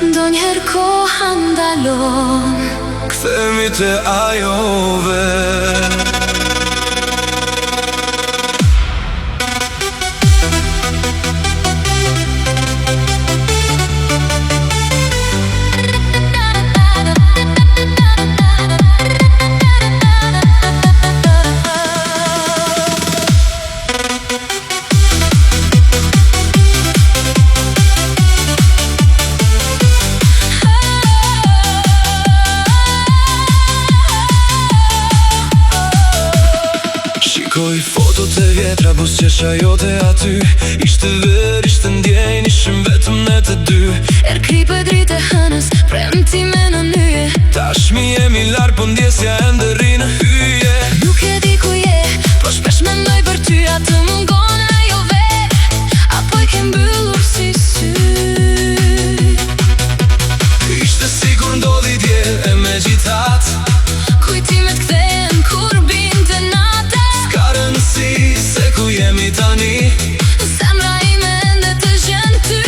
Ndonjëherë koha ndalon, kthehemi te ajove. Shikoj fotot e vjetra, buzëqesha jote aty. Ishte ver, ishte ndjenjë, ishim vetëm ne të dy. Kripe dritë e hënës, premtime në nyje. Tashmi jemi larg, po ndjesja ende rri në hyje. Nuk e di ku je, po shpesh mendoj për ty. A të mungon ajo vetë, apo i ke mbyllur si sy? Ishte sikur ndodhi dje e megjithatë, kujtimet kthehen kur binte nata. s'ka rëndësi se ku jemi tani, Zemra ime ende të gjen ty.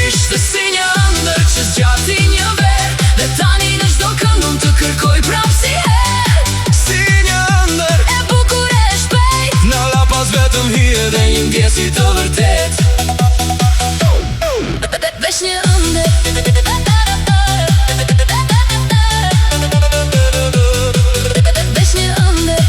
ishte si një ëndër që zgjati një verë, Dhe tani në çdo këngë unë të kërkoj prapë si herë. si një ëndër E bukur e shpejt, na la pas vetëm hije dhe një ndjesi të vërtet. veç një ëndër. Veç një ëndër.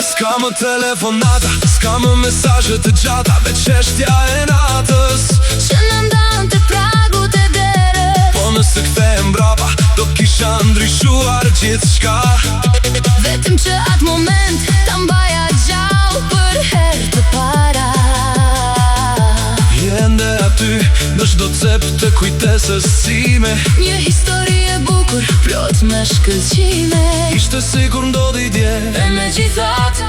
S'ka më telefonata, s'ka më mesazhe të gjata, veç çështja e natës. Që në ndan të pragut e dere, Po nëse kthehem mbrapa, do kisha ndryshuar gjithçka. vetëm që atë moment ta mbaja gjallë për herë të para. Jende aty, në çdo cep të kujtesës time. Një histori e bukur, plot me shkëlqime. Ishte sikur ndodhi dje E megjithatë,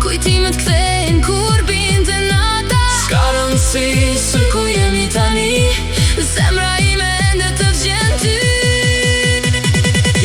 kujtimet kthehen kur binte nata. s'ka rëndësi Se ku jemi tani, zemra ime ende të gjen ty.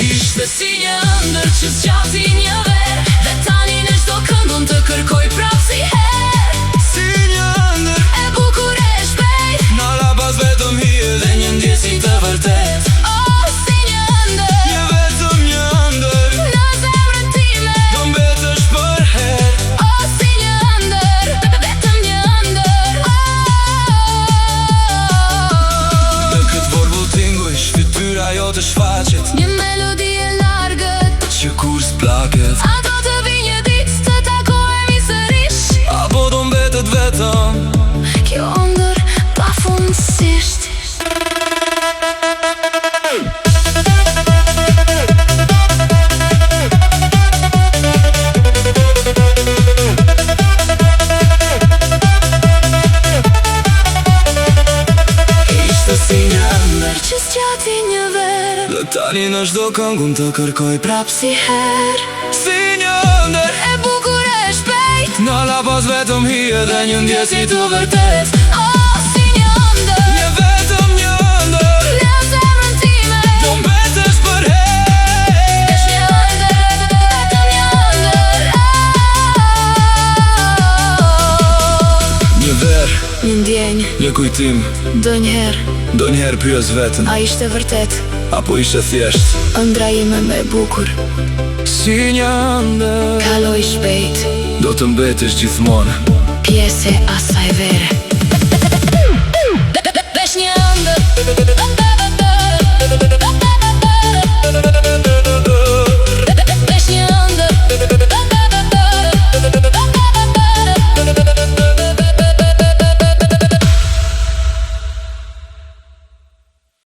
ishte Si një ëndër që zgjati një verë, dhe tani në çdo këngë unë të kërkoj prapë si herë. si një ëndër E bukur e shpejt, na la pas vetëm hije dhe një ndjesi të vërtet. oh si një ëndër. Një vetëm një ëndër Në zemrën time, do mbetesh për herë. oh si një ëndër. Vetëm një ëndër. Në këtë vorbull tinguj, shfytyra jote shfaqet, Një melodi e largët, që kur s'plaket, a do të vi një ditë të takohemi sërish? apo do mbetet vetëm Kjo ëndër pafundësisht. ishte si një ëndër Që zgjati një verë, dhe tani në çdo këngë unë të kërkoj prapë. si herë. Si një ëndër E bukur e shpejt, na la pas vetëm hije dhe një ndjesi të vërtet. oh si një ëndër. Një vetëm një ëndër Në zemrën time, do mbetesh për herë. veç një ëndër. Vetëm një ëndër. Një verë, Një ndjenjë, një kujtim, ndonjëherë, ndonjëherë pyes veten, a ishte vërtet apo ishte thjesht ëndra ime me bukur? si një ëndër Kaloj shpejt, do të mbetesh gjithmonë. pjesë e asaj vere.